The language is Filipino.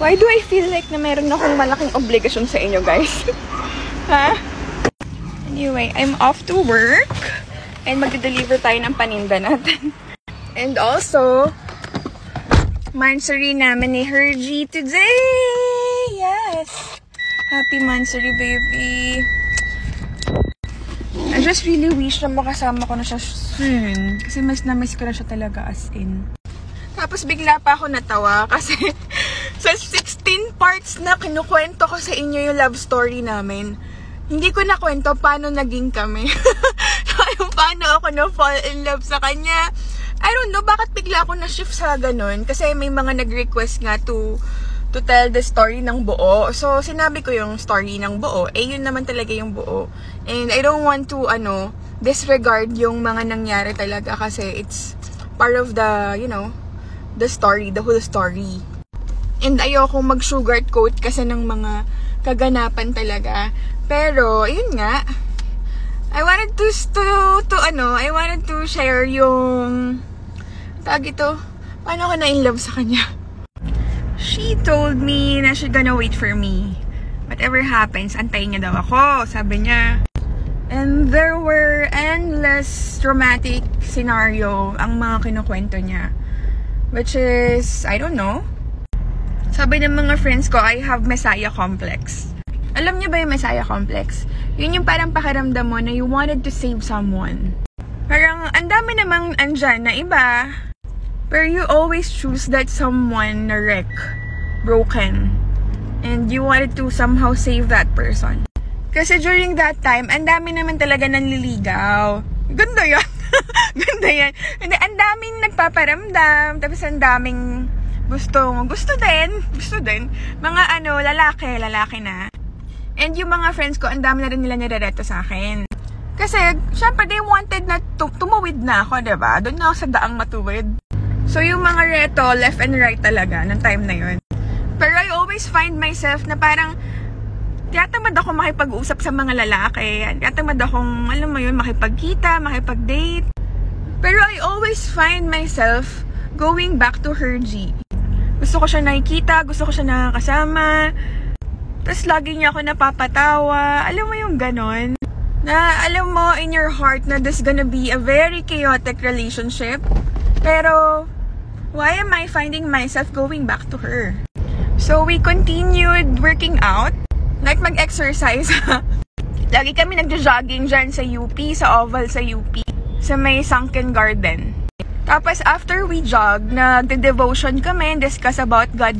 Why do I feel like na meron akong malaking obligasyon sa inyo, guys? Ha? Anyway, I'm off to work. And magde-deliver tayo ng paninda natin. And also, Mansari namin ni Hergie today! Yes! Happy Mansari, baby! I just really wish na makasama ko na siya soon. Kasi mas na-miss ko na siya talaga, as in. Tapos bigla pa ako natawa kasi sa 16 parts na kinukwento ko sa inyo yung love story namin, hindi ko nakwento paano naging kami. Yung paano ako na-fall in love sa kanya. I don't know, bakit bigla ako na-shift sa ganun? Kasi may mga nag-request nga to tell the story ng buo. So, sinabi ko yung story ng buo. Yun naman talaga yung buo. And I don't want to, disregard yung mga nangyari talaga kasi it's part of the, the story, the whole story. And ayoko mag-sugarcoat kasi ng mga kaganapan talaga. Pero, yun nga, I wanted to share yung, tawag ito, paano ako na-in-love sa kanya. She told me na she's gonna wait for me. Whatever happens, antayin niya daw ako, sabi niya. And there were endless dramatic scenario ang mga kinukwento niya. Which is, I don't know. Sabi ng mga friends ko, I have Messiah complex. Alam niyo ba yung Messiah complex? Yun yung parang pakiramdam mo na you wanted to save someone. Parang, ang dami namang andyan na iba. Pero you always choose that someone na wreck, broken. And you wanted to somehow save that person. Kasi during that time, ang dami naman talaga nanliligaw. Ganda yan. Ganda yan. Ang daming nagpaparamdam. Tapos ang daming gusto din. Mga lalaki na. And yung mga friends ko, ang dami na rin nila nirereto sa akin. Kasi, syempre, they wanted na tumawid na ako, diba? Doon na ako sa daang matuwid. So, yung mga reto, left and right talaga, ng time na yun. Pero I always find myself na parang, tiyatamad ako makipag-usap sa mga lalaki. Tiyatamad akong, alam mo yun, makipagkita, makipag-date. Pero I always find myself going back to Hergie. Gusto ko siya nakikita, gusto ko siya nakakasama. Tapos lagi niya ako napapatawa. Alam mo yung ganon? Na alam mo in your heart na this gonna be a very chaotic relationship. Pero, why am I finding myself going back to her? So, we continued working out. Like mag-exercise. Lagi kami nagja-jogging dyan sa UP, sa oval sa UP. Sa may sunken garden. Tapos, after we jog, nagde-devotion kami and discuss about God.